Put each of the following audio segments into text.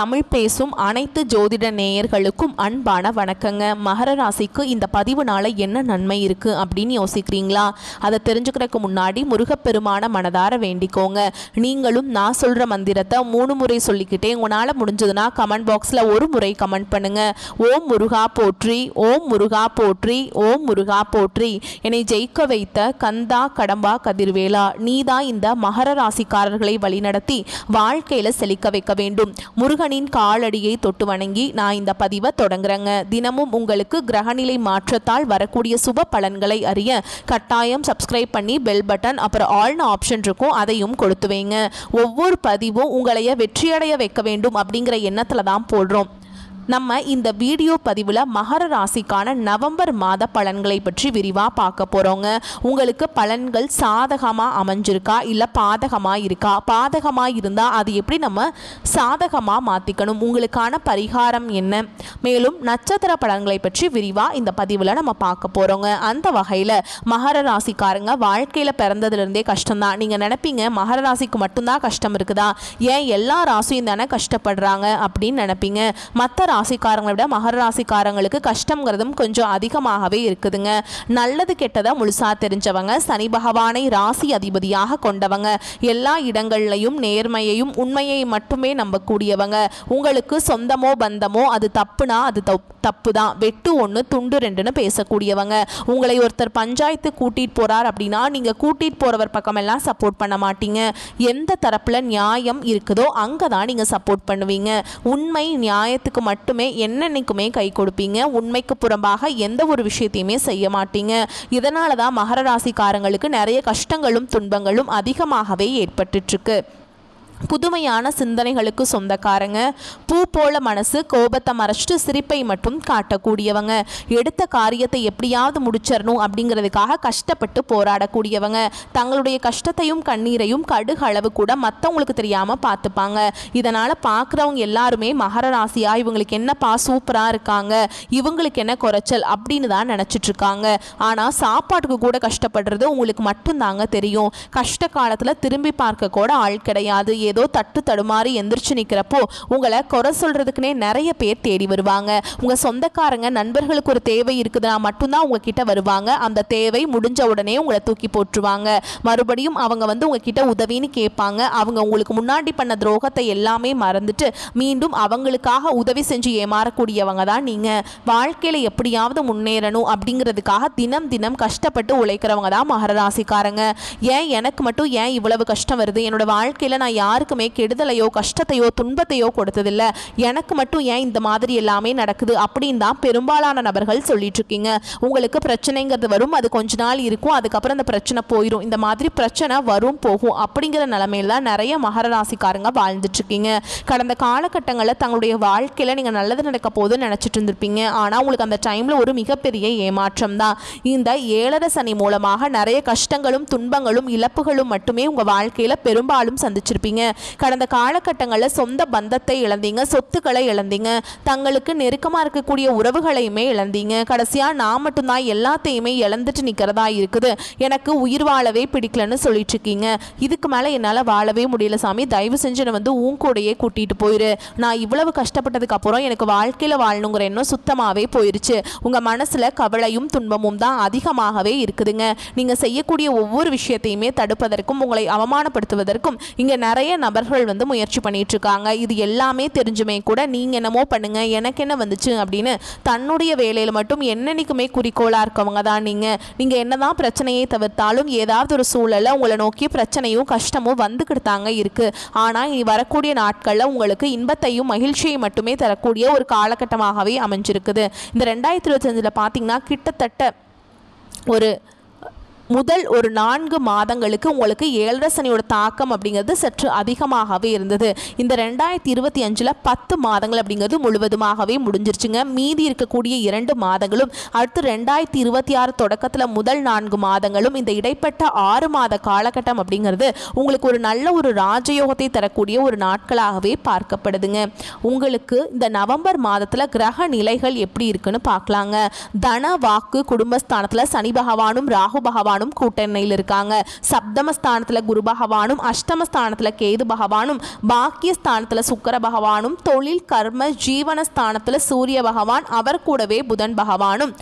தமிழ் பேசும் அனைத்து ஜோதிட நேயர்களுக்கும் அன்பான வணக்கங்க. மகர ராசிக்கு இந்த பதிவுனால என்ன நன்மை இருக்குது அப்படின்னு யோசிக்கிறீங்களா? அதை தெரிஞ்சுக்கிறதுக்கு முன்னாடி முருகப்பெருமான மனதார வேண்டிக்கோங்க. நீங்களும் நான் சொல்கிற மந்திரத்தை 3 முறை சொல்லிக்கிட்டே உங்களால் முடிஞ்சதுன்னா கமெண்ட் பாக்ஸில் ஒரு முறை கமெண்ட் பண்ணுங்க. ஓம் முருகா போற்றி, ஓம் முருகா போற்றி, ஓம் முருகா போற்றி. என்னை ஜெயிக்க வைத்த கந்தா கடம்பா கதிர்வேலா, நீதான் இந்த மகர ராசிக்காரர்களை வழிநடத்தி வாழ்க்கையில் செழிக்க வைக்க வேண்டும். முருகனின் காலடியை தொட்டு வணங்கி நான் இந்த பதிவை தொடங்குறேங்க. தினமும் உங்களுக்கு கிரகநிலை மாற்றத்தால் வரக்கூடிய சுப பலன்களை அறிய கட்டாயம் சப்ஸ்கிரைப் பண்ணி பெல் பட்டன் அப்புறம் ஆல்னு ஆப்ஷன் இருக்கும், அதையும் கொடுத்து வைங்க. ஒவ்வொரு பதிவும் உங்களைய வெற்றியடைய வைக்க வேண்டும் அப்படிங்கிற எண்ணத்தில் தான் போடுறோம். நம்ம இந்த வீடியோ பதிவில் மகர ராசிக்கான நவம்பர் மாத பலன்களை பற்றி விரிவாக பார்க்க போகிறோங்க. உங்களுக்கு பலன்கள் சாதகமாக அமைஞ்சிருக்கா இல்லை பாதகமாக இருக்கா? பாதகமாக இருந்தால் அது எப்படி நம்ம சாதகமாக மாற்றிக்கணும்? உங்களுக்கான பரிகாரம் என்ன? மேலும் நட்சத்திர பலன்களை பற்றி விரிவாக இந்த பதிவில் நம்ம பார்க்க போகிறோங்க. அந்த வகையில் மகர ராசிக்காரங்க வாழ்க்கையில் பிறந்ததுலேருந்தே கஷ்டம்தான். நீங்கள் நினைப்பீங்க மகர ராசிக்கு மட்டும்தான் கஷ்டம் இருக்குதா, ஏன் எல்லா ராசியும் தானே கஷ்டப்படுறாங்க அப்படின்னு நினைப்பீங்க. மற்ற ராசிக்காரங்களை விட மகர ராசிக்காரங்களுக்கு கஷ்டங்கிறதும் கொஞ்சம் அதிகமாகவே இருக்குதுங்க. நல்லது கெட்டதை முழுசா தெரிஞ்சவங்க, சனி பகவானை ராசி அதிபதியாக கொண்டவங்க, எல்லா இடங்கள்லையும் நேர்மையையும் உண்மையை மட்டுமே நம்பக்கூடியவங்க. உங்களுக்கு சொந்தமோ பந்தமோ அது தப்புனா அது தப்பு தான், வெட்டு 1 துண்டு 2ன்னு பேசக்கூடியவங்க. உங்களை ஒருத்தர் பஞ்சாயத்து கூட்டிட்டு போறார் அப்படின்னா நீங்க கூட்டிட்டு போறவர் பக்கமெல்லாம் சப்போர்ட் பண்ண மாட்டீங்க. எந்த தரப்புல நியாயம் இருக்குதோ அங்கதான் நீங்க சப்போர்ட் பண்ணுவீங்க. உண்மை நியாயத்துக்கு மட்டுமே என்னன்னைக்குமே கை கொடுப்பீங்க. உண்மைக்கு புறம்பாக எந்த ஒரு விஷயத்தையுமே செய்ய மாட்டீங்க. இதனால தான் மகர ராசிக்காரங்களுக்கு நிறைய கஷ்டங்களும் துன்பங்களும் அதிகமாகவே ஏற்பட்டுட்டு இருக்கு. புதுமையான சிந்தனைகளுக்கு சொந்தக்காரங்க, பூ போல மனசு, கோபத்தை மறைச்சிட்டு சிரிப்பை மட்டும் காட்டக்கூடியவங்க, எடுத்த காரியத்தை எப்படியாவது முடிச்சிடணும் அப்படிங்கிறதுக்காக கஷ்டப்பட்டு போராடக்கூடியவங்க, தங்களுடைய கஷ்டத்தையும் கண்ணீரையும் கடுகு அளவு கூட மற்றவங்களுக்கு தெரியாமல் பார்த்துப்பாங்க. இதனால் பார்க்குறவங்க எல்லாருமே மகர ராசியா இவங்களுக்கு என்னப்பா சூப்பராக இருக்காங்க, இவங்களுக்கு என்ன குறைச்சல் அப்படின்னு தான் நினச்சிட்டு இருக்காங்க. ஆனால் சாப்பாட்டுக்கு கூட கஷ்டப்படுறது உங்களுக்கு மட்டும்தாங்க தெரியும். கஷ்ட காலத்தில் திரும்பி பார்க்க கூட ஆள் கிடையாது. ஏதோ தட்டு தடுமாறி எந்திரிச்சு நிற்கிறப்போ உங்களை குறை சொல்றதுக்குனே நிறைய பேர் தேடி வருவாங்க. உங்க சொந்தக்காரங்க நண்பர்களுக்கு ஒரு தேவை இருக்குதுன்னா மட்டும்தான் உங்ககிட்ட வருவாங்க. அந்த தேவை முடிஞ்ச உடனே உங்களை தூக்கி போட்டுருவாங்க. மறுபடியும் அவங்க உங்ககிட்ட உதவின்னு கேட்பாங்க. அவங்க உங்களுக்கு முன்னாடி பண்ண துரோகத்தை எல்லாமே மறந்துட்டு மீண்டும் அவங்களுக்காக உதவி செஞ்சு ஏமாறக்கூடியவங்க தான் நீங்க. வாழ்க்கையில எப்படியாவது முன்னேறணும் அப்படிங்கிறதுக்காக தினம் தினம் கஷ்டப்பட்டு உழைக்கிறவங்க தான் மகர ராசிக்காரங்க. ஏன் எனக்கு மட்டும் ஏன் இவ்வளவு கஷ்டம் வருது, என்னோட வாழ்க்கையில நான் யாருக்குமே கெடுதலையோ கஷ்டத்தையோ துன்பத்தையோ கொடுத்ததில்லை, எனக்கு மட்டும் ஏன் இந்த மாதிரி எல்லாமே நடக்குது அப்படின்னு தான் பெரும்பாலான நபர்கள் சொல்லிட்டு இருக்கீங்க. உங்களுக்கு பிரச்சனைங்கிறது வரும், அது கொஞ்ச நாள் இருக்கும், அதுக்கப்புறம் அந்த பிரச்சனை போயிடும். இந்த மாதிரி பிரச்சனை வரும் போகும் அப்படிங்கிற நிலைமையில தான் நிறைய மகர ராசிக்காரங்க வாழ்ந்துட்டு இருக்கீங்க. கடந்த காலகட்டங்களில் தங்களுடைய வாழ்க்கையில் நீங்கள் நல்லது நடக்க போதுன்னு நினச்சிட்டு இருந்திருப்பீங்க. ஆனால் உங்களுக்கு அந்த டைமில் ஒரு மிகப்பெரிய ஏமாற்றம் தான். இந்த 7.5 சனி மூலமாக நிறைய கஷ்டங்களும் துன்பங்களும் இழப்புகளும் மட்டுமே உங்கள் வாழ்க்கையில் பெரும்பாலும் சந்திச்சிருப்பீங்க. கடந்த காலகட்டங்களில் சொந்த பந்தத்தை இழந்தீங்க, சொத்துக்களை இழந்தீங்க, தங்களுக்கு நெருக்கமாக இருக்கக்கூடிய உறவுகளையுமே இழந்தீங்க. கடைசியாக நான் மட்டும்தான் எல்லாத்தையுமே இழந்துட்டு நிற்கிறதா இருக்குது, எனக்கு உயிர் வாழவே பிடிக்கலன்னு சொல்லிட்டு இருக்கீங்க. இதுக்கு மேலே என்னால் வாழவே முடியல சாமி, தயவு செஞ்சு என்னை உன் கூடையே கூட்டிகிட்டு போயிரு, நான் இவ்வளவு கஷ்டப்பட்டதுக்கு அப்புறம் எனக்கு வாழ்க்கையில் வாழணுங்கிற எண்ணம் சுத்தமாகவே போயிருச்சு. உங்கள் மனசில் கவலையும் துன்பமும் தான் அதிகமாகவே இருக்குதுங்க. நீங்கள் செய்யக்கூடிய ஒவ்வொரு விஷயத்தையுமே தடுப்பதற்கும் உங்களை அவமானப்படுத்துவதற்கும் இங்கே நிறைய நபர்கள் முயற்சி பண்ணிட்டு இருக்காங்க. இது எல்லாமே தெரிஞ்சுமே கூட நீங்க என்னமோ பண்ணுங்க எனக்கு என்ன வந்துச்சு அப்படின்னு தன்னுடைய வேலையில மட்டும் என்னன்னைக்குமே குறிக்கோளா இருக்கவங்க தான் நீங்க. நீங்க என்னதான் பிரச்சனையை தவிர்த்தாலும் ஏதாவது ஒரு சூழல்ல உங்களை நோக்கி பிரச்சனையும் கஷ்டமும் வந்துக்கிட்டு தாங்க இருக்கு. ஆனா இனி வரக்கூடிய நாட்கள்ல உங்களுக்கு இன்பத்தையும் மகிழ்ச்சியை மட்டுமே தரக்கூடிய ஒரு காலகட்டமாகவே அமைஞ்சிருக்குது. இந்த 2025 பார்த்தீங்கன்னா கிட்டத்தட்ட முதல் 4 மாதங்களுக்கு உங்களுக்கு 7.5 சனியோட தாக்கம் அப்படிங்கிறது சற்று அதிகமாகவே இருந்தது. இந்த 2025 10 மாதங்கள் அப்படிங்கிறது முழுவதுமாகவே முடிஞ்சிருச்சுங்க. மீதி இருக்கக்கூடிய 2 மாதங்களும் அடுத்து 2026 தொடக்கத்தில் முதல் 4 மாதங்களும் இந்த இடைப்பட்ட 6 மாத காலகட்டம் அப்படிங்கிறது உங்களுக்கு ஒரு நல்ல ஒரு ராஜயோகத்தை தரக்கூடிய ஒரு நாட்களாகவே பார்க்கப்படுதுங்க. உங்களுக்கு இந்த நவம்பர் மாதத்தில் கிரக நிலைகள் எப்படி இருக்குன்னு பார்க்கலாங்க. தன வாக்கு குடும்பஸ்தானத்தில் சனி பகவானும் ராகு பகவானும் பகவானும் கூட்டெண்ணையில் இருக்காங்க. சப்தமஸ்தானத்தில் குரு பகவானும், அஷ்டமஸ்தானத்தில் கேது பகவானும், பாக்கியஸ்தானத்தில் சுக்கிர பகவானும், தொழில் கர்ம ஜீவனஸ்தானத்தில் சூரிய பகவான், அவர் கூடவே புதன் பகவானும்,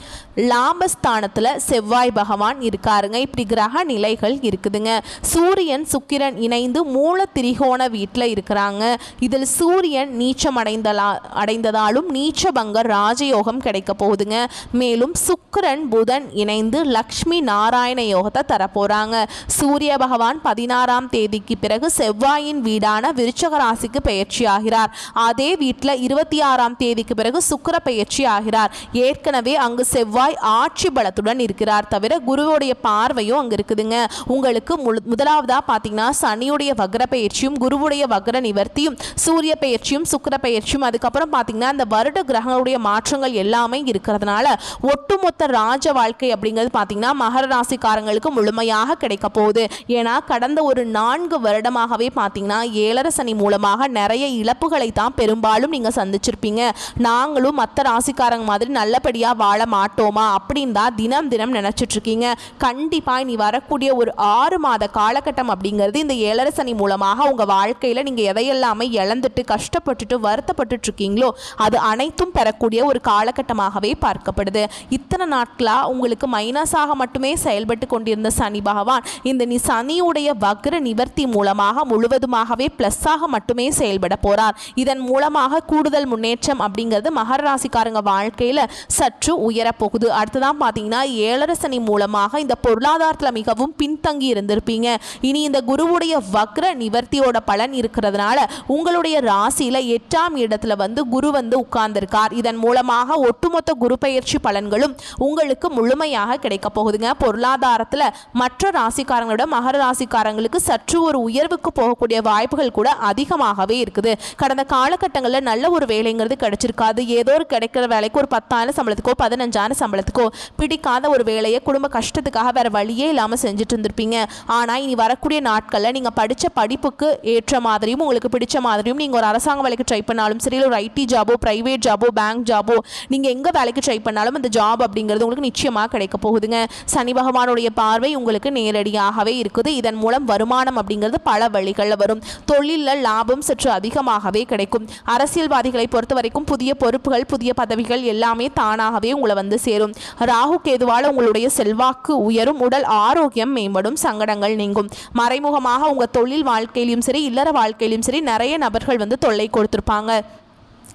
லாபஸ்தானத்தில் செவ்வாய் பகவான் இருக்காருங்க. இப்படி கிரக நிலைகள் இருக்குதுங்க. சூரியன் சுக்கிரன் இணைந்து மூல திரிகோண வீட்டில் இருக்கிறாங்க. இதில் சூரியன் நீச்சம் அடைந்ததாலும் நீச்சபங்க ராஜயோகம் கிடைக்க போகுதுங்க. மேலும் சுக்கிரன் புதன் இணைந்து லக்ஷ்மி நாராயண யோகத்தை தரப்போறாங்க. சூரிய பகவான் 16ஆம் தேதிக்கு பிறகு செவ்வாயின் வீடான விருச்சக ராசிக்கு பெயர்ச்சி ஆகிறார். அதே வீட்டில் 26ஆம் தேதிக்கு பிறகு சுக்கிர பெயர்ச்சி ஆகிறார். ஏற்கனவே அங்கு செவ்வாய் ஆட்சி பலத்துடன் இருக்கிறார். தவிர குருவுடைய பார்வையும் அங்க இருக்குதுங்க. உங்களுக்கு முதலாவதா பாத்தீங்கன்னா சனியுடைய வக்ர பெயர்ச்சியும், குருவுடைய வக்ர நிவர்த்தியும், சூரிய பெயர்ச்சியும், சுக்கிர பெயர்ச்சியும், அதுக்கப்புறம் பாத்தீங்கன்னா அந்த வருட கிரகங்களுடைய மாற்றங்கள் எல்லாமே இருக்கிறதுனால ஒட்டுமொத்த ராஜ வாழ்க்கை அப்படிங்கிறது பாத்தீங்கன்னா மகர ராசிக்காரங்களுக்கு முழுமையாக கிடைக்க போகுது. ஏன்னா கடந்த ஒரு 4 வருடமாகவே பாத்தீங்கன்னா 7 சனி மூலமாக நிறைய இழப்புகளை தான் பெரும்பாலும் நீங்க சந்திச்சிருப்பீங்க. நாங்களும் மற்ற ராசிக்காரங்க மாதிரி நல்லபடியா வாழ மாட்டோமா அப்படின்னு தான் தினம் தினம் நினைச்சிட்டு இருக்கீங்க. கண்டிப்பா நீ வரக்கூடிய ஒரு 6 மாத காலகட்டம் அப்படிங்கிறது இந்த 7 சனி மூலமாக உங்க வாழ்க்கையில நீங்க எதையெல்லாமே இழந்துட்டு கஷ்டப்பட்டுட்டு வருத்தப்பட்டு இருக்கீங்களோ அது அனைத்தும் பெறக்கூடிய ஒரு காலகட்டமாகவே பார்க்கப்படுது. இத்தனை நாட்களா உங்களுக்கு மைனஸாக மட்டுமே செயல்பட்டு கொண்டிருந்த சனி பகவான் இந்த சனியுடைய வக்ர நிவர்த்தி மூலமாக முழுவதுமாகவே பிளஸ்ஸாக மட்டுமே செயல்பட போறார். இதன் மூலமாக கூடுதல் முன்னேற்றம் அப்படிங்கிறது மகர ராசிக்காரங்க வாழ்க்கையில சற்று உயரப்போகுது. அடுத்ததான் பார்த்தீங்கன்னா 7 சனி மூலமாக இந்த பொருளாதாரத்தில் மிகவும் பின்தங்கி இருந்திருப்பீங்க. இனி இந்த குருவுடைய வக்ர நிவர்த்தியோட பலன் இருக்கிறதுனால உங்களுடைய ராசியில 8ஆம் இடத்துல குரு உட்கார்ந்திருக்கார். இதன் மூலமாக ஒட்டுமொத்த குரு பெயர்ச்சி பலன்களும் உங்களுக்கு முழுமையாக கிடைக்க போகுதுங்க. பொருளாதாரத்தில் மற்ற ராசிக்காரங்களோட மகர ராசிக்காரங்களுக்கு சற்று ஒரு உயர்வுக்கு போகக்கூடிய வாய்ப்புகள் கூட அதிகமாகவே இருக்குது. கடந்த காலகட்டங்களில் நல்ல ஒரு வேலைங்கிறது கிடைச்சிருக்காது. ஏதோ ஒரு கிடைக்கிற வேலைக்கு ஒரு 10,000 சம்பளத்துக்கோ 15,000 சம்பளத்துக்கோ பிடிக்காத ஒரு வேலையை குடும்ப கஷ்டத்துக்காக வேற வழியே இல்லாமல் செஞ்சுட்டு இருந்திருப்பீங்க. ஆனால் இனி வரக்கூடிய நாட்களில் நீங்கள் படித்த படிப்புக்கு ஏற்ற மாதிரியும் உங்களுக்கு பிடிச்ச மாதிரியும் நீங்கள் ஒரு அரசாங்க வேலைக்கு ட்ரை பண்ணாலும் சரி, ஒரு ஐடி ஜாபோ, பிரைவேட் ஜாபோ, பேங்க் ஜாபோ, நீங்கள் எங்கே வேலைக்கு ட்ரை பண்ணாலும் அந்த ஜாப் அப்படிங்கிறது உங்களுக்கு நிச்சயமாக கிடைக்க போகுதுங்க. சனி பகவானுடைய பார்வை உங்களுக்கு நேரடியாகவே இருக்குது. இதன் மூலம் வருமானம் அப்படிங்கிறது பல வழிகளில் வரும். தொழிலில் லாபம் சற்று அதிகமாகவே கிடைக்கும். அரசியல்வாதிகளை பொறுத்த வரைக்கும் புதிய பொறுப்புகள், புதிய பதவிகள் எல்லாமே தானாகவே உங்களை சேரும். ராகு கேதுவால உங்களுடைய செல்வாக்கு உயரும், உடல் ஆரோக்கியம் மேம்படும், சங்கடங்கள் நீங்கும். மறைமுகமாக உங்க தொழில் வாழ்க்கையிலும் சரி, இல்லற வாழ்க்கையிலும் சரி நிறைய நபர்கள் தொல்லை கொடுத்திருப்பாங்க.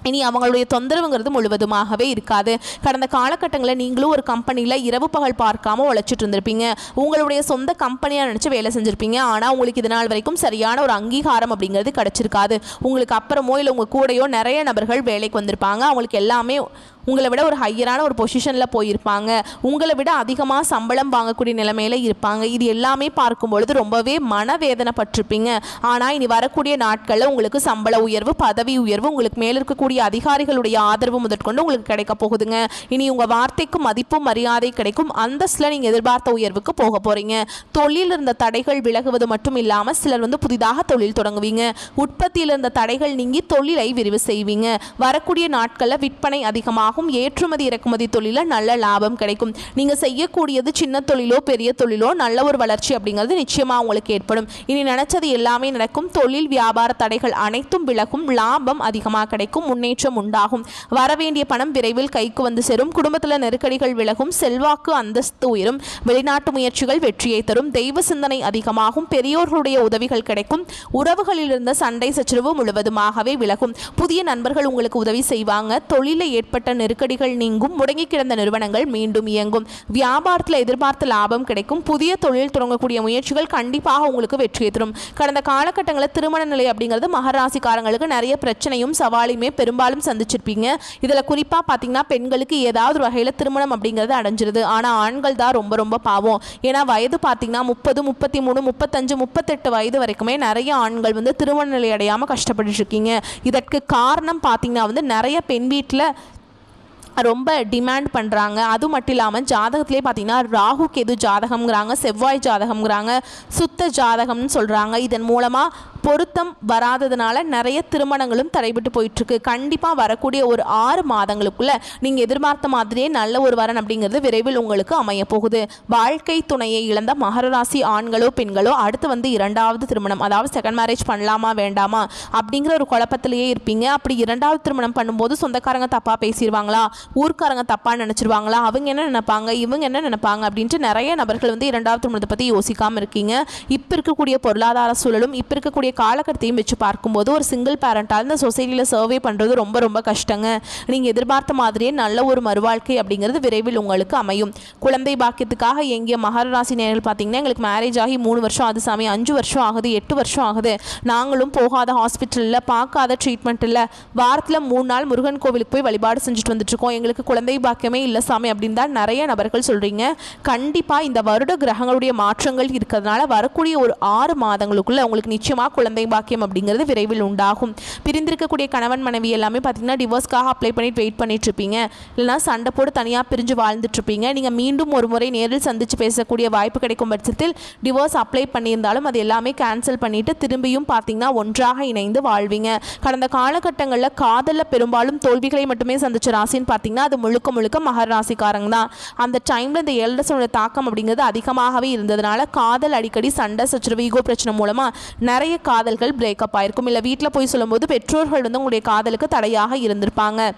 இனி அவங்களுடைய தொந்தரவுங்கிறது முழுவதுமாகவே இருக்காது. கடந்த காலகட்டங்களில் நீங்களும் ஒரு கம்பெனியில் இரவு பகல் பார்க்காம உழைச்சிட்டு இருந்திருப்பீங்க. உங்களுடைய சொந்த கம்பெனியாக நினச்சி வேலை செஞ்சுருப்பீங்க. ஆனால் உங்களுக்கு இது நாள் வரைக்கும் சரியான ஒரு அங்கீகாரம் அப்படிங்கிறது கிடச்சிருக்காது. உங்களுக்கு அப்புறமோ இல்லை உங்கள் கூடையோ நிறைய நபர்கள் வேலைக்கு வந்திருப்பாங்க. அவங்களுக்கு எல்லாமே உங்களை விட ஒரு ஹையரான ஒரு பொசிஷனில் போயிருப்பாங்க. உங்களை விட அதிகமாக சம்பளம் வாங்கக்கூடிய நிலைமையில் இருப்பாங்க. இது எல்லாமே பார்க்கும்பொழுது ரொம்பவே மனவேதனைப்பட்டிருப்பீங்க. ஆனால் இனி வரக்கூடிய நாட்களில் உங்களுக்கு சம்பள உயர்வு, பதவி உயர்வு, உங்களுக்கு மேலே இருக்கக்கூடிய அதிகாரிகளுடைய ஆதரவு முதற்கொண்டு உங்களுக்கு கிடைக்க போகுதுங்க. இனி உங்கள் வார்த்தைக்கு மதிப்பும் மரியாதை கிடைக்கும். அந்தஸ்தில் நீங்கள் எதிர்பார்த்த உயர்வுக்கு போக போகிறீங்க. தொழில் இருந்த தடைகள் விலகுவது மட்டும் இல்லாமல் சிலர் புதிதாக தொழில் தொடங்குவீங்க. உற்பத்தியில் இருந்த தடைகள் நீங்கி தொழிலை விரிவு செய்வீங்க. வரக்கூடிய நாட்களில் விற்பனை அதிகமாக ஏற்றுமதி இறக்குமதி தொழில நல்ல லாபம் கிடைக்கும். நீங்க செய்யக்கூடியது சின்ன தொழிலோ பெரிய தொழிலோ நல்ல ஒரு வளர்ச்சி அப்படிங்கிறது நிச்சயமா உங்களுக்கு ஏற்படும். இனி நினைச்சது எல்லாமே நடக்கும். தொழில் வியாபார தடைகள் அனைத்தும் விலகும். லாபம் அதிகமாக கிடைக்கும். முன்னேற்றம் உண்டாகும். வரவேண்டிய பணம் விரைவில் கைக்கு சேரும். குடும்பத்தில் நெருக்கடிகள் விலகும். செல்வாக்கு அந்தஸ்து உயரும். வெளிநாட்டு முயற்சிகள் வெற்றியை தரும். தெய்வ சிந்தனை அதிகமாகும். பெரியோர்களுடைய உதவிகள் கிடைக்கும். உறவுகளில் இருந்த சண்டை சச்சரவு முழுவதுமாகவே விலகும். புதிய நண்பர்கள் உங்களுக்கு உதவி செய்வாங்க. தொழிலில் ஏற்பட்ட நெருக்கடிகள் நீங்கும். முடங்கி கிடந்த நிறுவனங்கள் மீண்டும் இயங்கும். வியாபாரத்தில் எதிர்பார்த்த லாபம் கிடைக்கும். புதிய தொழில் தொடங்கக்கூடிய முயற்சிகள் கண்டிப்பாக உங்களுக்கு வெற்றியை தரும். கடந்த காலகட்டங்களில் திருமண நிலை அப்படிங்கிறது மகராசிக்காரங்களுக்கு நிறைய பிரச்சனையும் சவாலையுமே பெரும்பாலும் சந்திச்சிருப்பீங்க. இதில் குறிப்பாக பார்த்தீங்கன்னா பெண்களுக்கு ஏதாவது ஒரு வகையில் திருமணம் அப்படிங்கிறது அடைஞ்சிருது. ஆனால் ஆண்கள் தான் ரொம்ப ரொம்ப பாவம். ஏன்னா வயது பார்த்தீங்கன்னா 30, 33, 35, 38 வயது வரைக்குமே நிறைய ஆண்கள் திருமண நிலை அடையாமல் கஷ்டப்பட்டு இருக்கீங்க. இதற்கு காரணம் பார்த்தீங்கன்னா நிறைய பெண் வீட்டில் ரொம்ப டிமாண்ட் பண்ணுறாங்க. அது மட்டும் இல்லாமல் ஜாதகத்திலே பார்த்தீங்கன்னா ராகு கேது ஜாதகம்ங்கிறாங்க, செவ்வாய் ஜாதகம்ங்கிறாங்க, சுத்த ஜாதகம்னு சொல்கிறாங்க. இதன் மூலமாக பொருத்தம் வராததுனால நிறைய திருமணங்களும் தடைபட்டு போயிட்டுருக்கு. கண்டிப்பாக வரக்கூடிய ஒரு 6 மாதங்களுக்குள்ளே நீங்கள் எதிர்பார்த்த மாதிரியே நல்ல ஒரு வரன் அப்படிங்கிறது விரைவில் உங்களுக்கு அமைய போகுது. வாழ்க்கை துணையை இழந்த மகர ராசி ஆண்களோ பெண்களோ அடுத்து வந்து 2வது திருமணம், அதாவது செகண்ட் மேரேஜ் பண்ணலாமா வேண்டாமா அப்படிங்கிற ஒரு குழப்பத்திலேயே இருப்பீங்க. அப்படி 2வது திருமணம் பண்ணும்போது சொந்தக்காரங்க தப்பாக பேசிடுவாங்களா, ஊர்க்காரங்க தப்பாக நினச்சிருவாங்களா, அவங்க என்ன நினைப்பாங்க, இவங்க என்ன நினைப்பாங்க அப்படின்ட்டு நிறைய நபர்கள் வந்து 2வது திருமணத்தை பற்றி யோசிக்காமல் இருக்கீங்க. இப்போ இருக்கக்கூடிய பொருளாதார சூழலும் இப்போ இருக்கக்கூடிய காலகட்டத்தையும் வச்சு பார்க்கும்போது ஒரு சிங்கிள் பேரண்டால் இந்த சொசைட்டியில் சர்வே பண்ணுறது ரொம்ப ரொம்ப கஷ்டங்க. நீங்கள் எதிர்பார்த்த மாதிரியே நல்ல ஒரு மறுவாழ்க்கை அப்படிங்கிறது விரைவில் உங்களுக்கு அமையும். குழந்தை பாக்கியத்துக்காக எங்கிய மகர ராசி நேரில் பார்த்தீங்கன்னா எங்களுக்கு மேரேஜ் ஆகி 3 வருஷம் ஆகுது சாமி, 5 வருஷம் ஆகுது, 8 வருஷம் ஆகுது, நாங்களும் போகாத ஹாஸ்பிட்டலில் பார்க்காத ட்ரீட்மெண்ட் இல்லை, வாரத்தில் 3 நாள் முருகன் கோவிலுக்கு போய் வழிபாடு செஞ்சுட்டு வந்துட்டுருக்கோம், எங்களுக்கு குழந்தை பாக்கியமே இல்லை சாமி அப்படின்னு தான் நிறைய நபர்கள் சொல்கிறீங்க. கண்டிப்பாக இந்த வருட கிரகங்களுடைய மாற்றங்கள் இருக்கிறதுனால வரக்கூடிய ஒரு 6 மாதங்களுக்குள்ள உங்களுக்கு நிச்சயமாக குழந்தை பாக்கியம் அப்படிங்கிறது விரைவில் உண்டாகும். பிரிந்திருக்கக்கூடிய கணவன் மனைவி எல்லாமே பார்த்தீங்கன்னா டிவோர்ஸ்க்காக அப்ளை பண்ணிட்டு வெயிட் பண்ணிட்டு இருப்பீங்க, இல்லைனா சண்டை போட்டு தனியாக பிரிஞ்சு வாழ்ந்துட்டு இருப்பீங்க. நீங்கள் மீண்டும் ஒரு முறை நேரில் சந்தித்து பேசக்கூடிய வாய்ப்பு கிடைக்கும் பட்சத்தில் டிவோர்ஸ் அப்ளை பண்ணியிருந்தாலும் அது எல்லாமே கேன்சல் பண்ணிட்டு திரும்பியும் பார்த்தீங்கன்னா ஒன்றாக இணைந்து வாழ்வீங்க. கடந்த காலகட்டங்களில் காதலில் பெரும்பாலும் தோல்விகளை மட்டுமே சந்திச்ச ராசின்னு பார்த்தீங்கன்னா அது முழுக்க முழுக்க மகர ராசிக்காரங்க தான். அந்த டைமில் இந்த ஏழரசனோட தாக்கம் அப்படிங்கிறது அதிகமாகவே இருந்ததுனால காதல் அடிக்கடி சண்டை சச்சரவு ஈகோ பிரச்சனை மூலமாக நிறைய காதல்கள் பிரேக்கப் ஆயிருக்கும். இல்லை வீட்டில் போய் சொல்லும்போது பெற்றோர்கள் வந்து உங்களுடைய காதலுக்கு தடையாக இருந்திருப்பாங்க.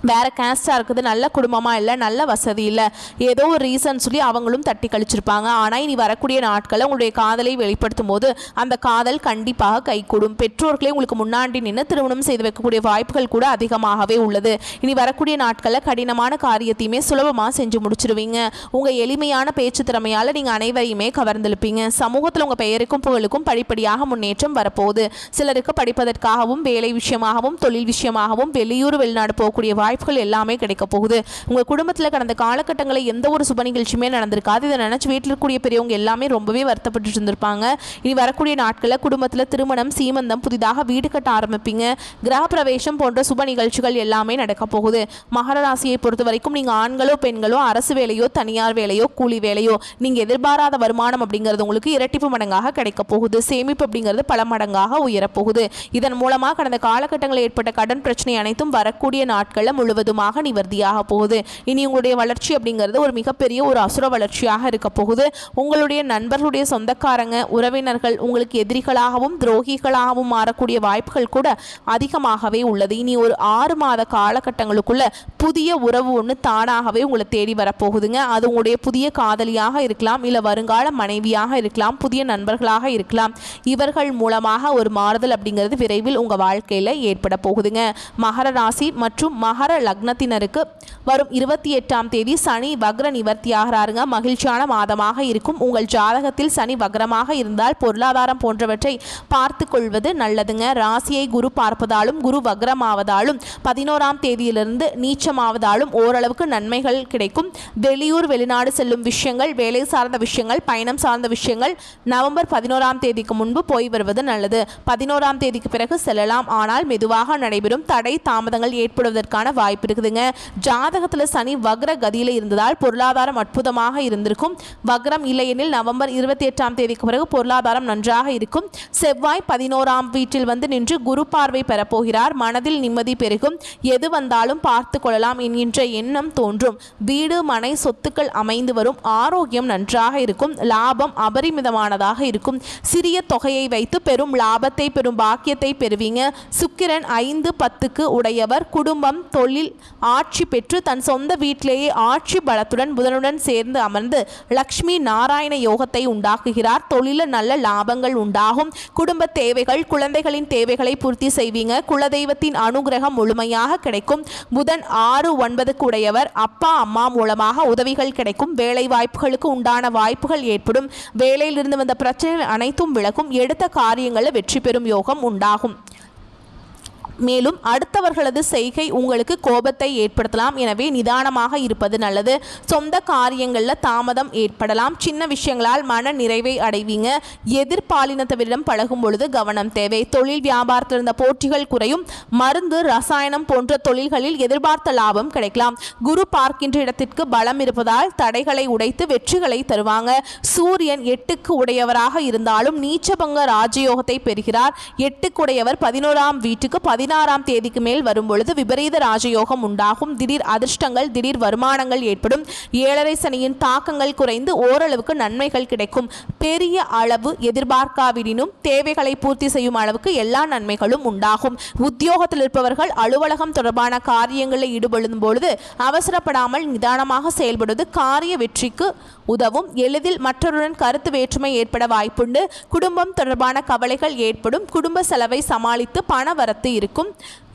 வேறு கேஸ்டாக இருக்குது, நல்ல குடும்பமாக இல்லை, நல்ல வசதி இல்லை, ஏதோ ஒரு ரீசன் சொல்லி அவங்களும் தட்டி கழிச்சிருப்பாங்க. ஆனால் இனி வரக்கூடிய நாட்களில் உங்களுடைய காதலை வெளிப்படுத்தும் போது அந்த காதல் கண்டிப்பாக கைகூடும். பெற்றோர்களே உங்களுக்கு முன்னாடி நின்று திருமணம் செய்து வைக்கக்கூடிய வாய்ப்புகள் கூட அதிகமாகவே உள்ளது. இனி வரக்கூடிய நாட்களில் கடினமான காரியத்தையுமே சுலபமாக செஞ்சு முடிச்சிருவீங்க. உங்கள் எளிமையான பேச்சு திறமையால் நீங்கள் அனைவரையுமே கவர்ந்தெழுப்பீங்க. சமூகத்தில் உங்கள் பெயருக்கும் புகழுக்கும் படிப்படியாக முன்னேற்றம் வரப்போகுது. சிலருக்கு படிப்பதற்காகவும் வேலை விஷயமாகவும் தொழில் விஷயமாகவும் வெளியூர் வெளிநாடு போகக்கூடிய வாய்ப்புகள் எல்லாமே கிடைக்க போகுது. உங்கள் குடும்பத்தில் கடந்த காலகட்டங்களில் எந்த ஒரு சுப நிகழ்ச்சியுமே நடந்திருக்காது. இதை நினச்சி வீட்டில் இருக்கக்கூடிய பெரியவங்க எல்லாமே ரொம்பவே வருத்தப்பட்டு இருந்திருப்பாங்க. இனி வரக்கூடிய நாட்களில் குடும்பத்தில் திருமணம், சீமந்தம், புதிதாக வீடு கட்ட ஆரம்பிப்பீங்க. கிரக பிரவேசம் போன்ற சுப நிகழ்ச்சிகள் எல்லாமே நடக்க போகுது. மகர ராசியை பொறுத்த வரைக்கும் நீங்கள் ஆண்களோ பெண்களோ அரசு வேலையோ தனியார் வேலையோ கூலி வேலையோ நீங்கள் எதிர்பாராத வருமானம் அப்படிங்கிறது உங்களுக்கு இரட்டிப்பு மடங்காக கிடைக்க போகுது. சேமிப்பு அப்படிங்கிறது பல மடங்காக உயரப்போகுது. இதன் மூலமாக கடந்த காலகட்டங்களில் ஏற்பட்ட கடன் பிரச்சனை அனைத்தும் வரக்கூடிய நாட்களில் முழுவதுமாக நிவர்த்தியாக போகுது. இனி உங்களுடைய வளர்ச்சி அப்படிங்கிறது ஒரு மிகப்பெரிய ஒரு அசுர வளர்ச்சியாக இருக்க போகுது. உங்களுடைய நண்பர்களுடைய சொந்தக்காரங்க உறவினர்கள் உங்களுக்கு எதிரிகளாகவும் துரோகிகளாகவும் மாறக்கூடிய வாய்ப்புகள் கூட அதிகமாகவே உள்ளது. இனி ஒரு 6 மாத காலகட்டங்களுக்குள்ள புதிய உறவு ஒன்று தானாகவே உங்களை தேடி வரப்போகுதுங்க. அது உங்களுடைய புதிய காதலியாக இருக்கலாம், இல்லை வருங்கால மனைவியாக இருக்கலாம், புதிய நண்பர்களாக இருக்கலாம். இவர்கள் மூலமாக ஒரு மாறுதல் அப்படிங்கிறது விரைவில் உங்கள் வாழ்க்கையில் ஏற்பட போகுதுங்க. மகர ராசி மற்றும் மகர லக்னத்தினருக்கு வரும் 28ஆம் தேதி சனி வக்ர நிவர்த்தி ஆகிறாருங்க. மகிழ்ச்சியான மாதமாக இருக்கும். உங்கள் ஜாதகத்தில் சனி வக்ரமாக இருந்தால் பொருளாதாரம் போன்றவற்றை பார்த்து கொள்வது நல்லதுங்க. ராசியை குரு பார்ப்பதாலும் குரு வக்ரமாவதாலும் 11ஆம் தேதியிலிருந்து நீச்சமாவதாலும் ஓரளவுக்கு நன்மைகள் கிடைக்கும். வெளியூர் வெளிநாடு செல்லும் விஷயங்கள், வேலை சார்ந்த விஷயங்கள், பயணம் சார்ந்த விஷயங்கள் நவம்பர் 11ஆம் தேதிக்கு முன்பு போய் வருவது நல்லது. 11ஆம் தேதிக்கு பிறகு செல்லலாம், ஆனால் மெதுவாக நடைபெறும். தடை தாமதங்கள் ஏற்படுவதற்கான வாய்ப்பு இருக்குதுங்க. ஜாதகத்தில் சனி வக்ர கதியில் இருந்ததால் பொருளாதாரம் அற்புதமாக இருந்திருக்கும். வக்ரம் இல்லையெனில் நவம்பர் 28ஆம் தேதிக்கு பிறகு பொருளாதாரம் நன்றாக இருக்கும். செவ்வாய் 11ஆம் வீட்டில் வந்து நின்று குரு பார்வை பெறப்போகிறார். மனதில் நிம்மதி பெருகும். எது வந்தாலும் பார்த்து கொள்ளலாம் என்கின்ற எண்ணம் தோன்றும். வீடு மனை சொத்துக்கள் அமைந்து வரும். ஆரோக்கியம் நன்றாக இருக்கும். லாபம் அபரிமிதமானதாக இருக்கும். சிறிய தொகையை வைத்து பெரும் லாபத்தை பெரும் பாக்கியத்தை பெறுவீங்க. சுக்கிரன் 5-10க்கு உடையவர். குடும்பம் தொழில் ஆட்சி பெற்று தன் சொந்த வீட்டிலேயே ஆட்சி பலத்துடன் புதனுடன் சேர்ந்து அமர்ந்து லக்ஷ்மி நாராயண யோகத்தை உண்டாக்குகிறார். தொழிலில் நல்ல லாபங்கள் உண்டாகும். குடும்ப தேவைகள், குழந்தைகளின் தேவைகளை பூர்த்தி செய்வீங்க. குலதெய்வத்தின் அனுகிரகம் முழுமையாக கிடைக்கும். புதன் 6-9க்கு உடையவர். அப்பா அம்மா மூலமாக உதவிகள் கிடைக்கும். வேலை வாய்ப்புகளுக்கு உண்டான வாய்ப்புகள் ஏற்படும். வேலையிலிருந்து வந்த பிரச்சனைகள் அனைத்தும் விலகும். எடுத்த காரியங்களில் வெற்றி பெறும் யோகம் உண்டாகும். மேலும் அடுத்தவர்களது செய்கை உங்களுக்கு கோபத்தை ஏற்படுத்தலாம். எனவே நிதானமாக இருப்பது நல்லது. சொந்த காரியங்களில் தாமதம் ஏற்படலாம். சின்ன விஷயங்களால் மன நிறைவை அடைவீங்க. எதிர்பாலினத்தவரிடம் பழகும் பொழுது கவனம் தேவை. தொழில் வியாபாரத்தில் இருந்த போட்டிகள் குறையும். மருந்து ரசாயனம் போன்ற தொழில்களில் எதிர்பார்த்த லாபம் கிடைக்கலாம். குரு பார்க்கின்ற இடத்திற்கு பலம் இருப்பதால் தடைகளை உடைத்து வெற்றிகளை தருவாங்க. சூரியன் 8க்கு உடையவராக இருந்தாலும் நீச்சபங்க ராஜயோகத்தை பெறுகிறார். 8க்கு உடையவர் 11ஆம் வீட்டுக்கு 16ஆம் தேதிக்கு மேல் வரும்பொழுது விபரீத ராஜயோகம் உண்டாகும். திடீர் அதிர்ஷ்டங்கள், திடீர் வருமானங்கள் ஏற்படும். 7.5 சனியின் தாக்கங்கள் குறைந்து ஓரளவுக்கு நன்மைகள் கிடைக்கும். பெரிய அளவு எதிர்பார்க்காவிடினும் தேவைகளை பூர்த்தி செய்யும் அளவுக்கு எல்லா நன்மைகளும் உண்டாகும். உத்தியோகத்தில் இருப்பவர்கள் அலுவலகம் தொடர்பான காரியங்களில் ஈடுபடும் பொழுது அவசரப்படாமல் நிதானமாக செயல்படுவது காரிய வெற்றிக்கு உதவும். எளிதில் மற்றவருடன் கருத்து வேற்றுமை ஏற்பட வாய்ப்புண்டு. குடும்பம் தொடர்பான கவலைகள் ஏற்படும். குடும்ப செலவை சமாளித்து பண வரத்து இருக்கும்.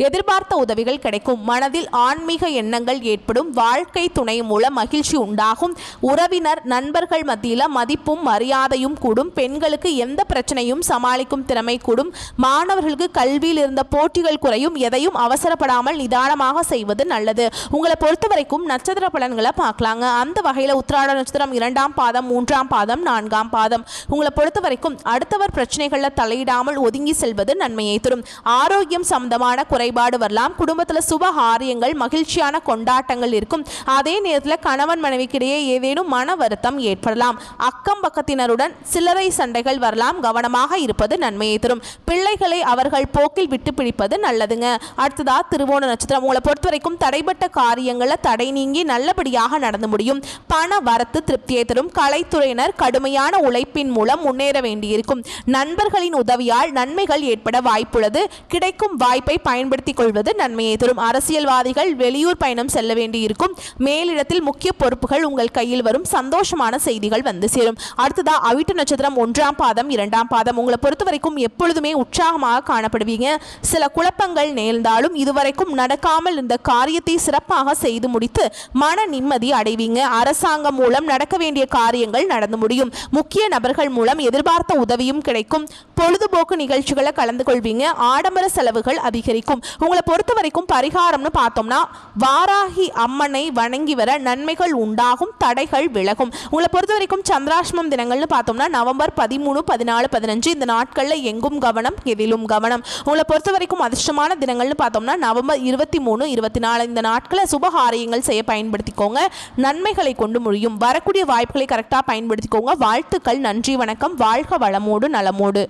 எதிர்பார்த்த உதவிகள் கிடைக்கும். மனதில் ஆன்மீக எண்ணங்கள் ஏற்படும். வாழ்க்கை துணை மூலம் மகிழ்ச்சி உண்டாகும். உறவினர் நண்பர்கள் மத்தியில் மதிப்பும் மரியாதையும் கூடும். பெண்களுக்கு எந்த பிரச்சனையும் சமாளிக்கும் திறமை கூடும். மாணவர்களுக்கு கல்வியில் இருந்த போட்டிகள் குறையும். எதையும் அவசரப்படாமல் நிதானமாக செய்வது நல்லது. உங்களை பொறுத்த வரைக்கும் நட்சத்திர பலன்களை பார்க்கலாங்க. அந்த வகையில் உத்திராட நட்சத்திரம் 2ஆம் பாதம், 3ஆம் பாதம், 4ஆம் பாதம். உங்களை பொறுத்த வரைக்கும் அடுத்தவர் பிரச்சனைகளில் தலையிடாமல் ஒதுங்கி செல்வது நன்மையை தரும். ஆரோக்கியம் சம்பந்தமான குறைபாடு வரலாம். குடும்பத்தில் சுப காரியங்கள், மகிழ்ச்சியான கொண்டாட்டங்கள் இருக்கும். அதே நேரத்தில் கணவன் மனைவிக்கிடையே ஏதேனும் மன வருத்தம் ஏற்படலாம். அக்கம் பக்கத்தினருடன் சில்லறை சண்டைகள் வரலாம். கவனமாக இருப்பது நன்மையை தரும். பிள்ளைகளை அவர்கள் போக்கில் விட்டு பிடிப்பது நல்லதுங்க. அடுத்ததா திருவோண நட்சத்திரம். உங்களை பொறுத்த வரைக்கும் தடைப்பட்ட காரியங்களை தடை நீங்கி நல்லபடியாக நடந்து முடியும். பண வரத்து திருப்தியை தரும். கலைத்துறையினர் கடுமையான உழைப்பின் மூலம் முன்னேற வேண்டியிருக்கும். நண்பர்களின் உதவியால் நன்மைகள் ஏற்பட வாய்ப்புள்ளது. கிடைக்கும் வாய்ப்பை பயன்படுத்திக் கொள்வது நன்மையை தரும். அரசியல்வாதிகள் வெளியூர் பயணம் செல்ல வேண்டியிருக்கும். மேலிடத்தில் முக்கிய பொறுப்புகள் உங்கள் கையில் வரும். சந்தோஷமான செய்திகள் வந்து சேரும். அடுத்ததா அவிட்ட நட்சத்திரம் 1ஆம் பாதம், 2ஆம் பாதம். உங்களை பொறுத்த வரைக்கும் எப்பொழுதுமே உற்சாகமாக காணப்படுவீங்க. சில குழப்பங்கள் நேர்ந்தாலும் இதுவரைக்கும் நடக்காமல் இருந்த காரியத்தை சிறப்பாக செய்து முடித்து மன நிம்மதி அடைவீங்க. அரசாங்கம் மூலம் நடக்க வேண்டிய காரியங்கள் நடந்து முடியும். முக்கிய நபர்கள் மூலம் எதிர்பார்த்த உதவியும் கிடைக்கும். பொழுதுபோக்கு நிகழ்ச்சிகளை கலந்து கொள்வீங்க. ஆடம்பர செலவுகள் அதிகரிக்கும். உங்களை பொறுத்த வரைக்கும் பரிகாரம்னு பார்த்தோம்னா வாராகி அம்மனை வணங்கி வர நன்மைகள் உண்டாகும். தடைகள் விலகும். உங்களை பொறுத்த வரைக்கும் சந்திராஷ்டமம் தினங்கள்னு பார்த்தோம்னா நவம்பர் 13, 14, 15 இந்த நாட்களில் எங்கும் கவனம், எதிலும் கவனம். உங்களை பொறுத்த வரைக்கும் அதிர்ஷ்டமான தினங்கள்னு பார்த்தோம்னா நவம்பர் 23, 24 இந்த நாட்களை சுபகாரியங்கள் செய்ய பயன்படுத்திக்கோங்க. நன்மைகளை கொண்டு முடியும். வரக்கூடிய வாய்ப்புகளை கரெக்டாக பயன்படுத்திக்கோங்க. வாழ்த்துக்கள். நன்றி, வணக்கம். வாழ்க வளமோடு நலமோடு.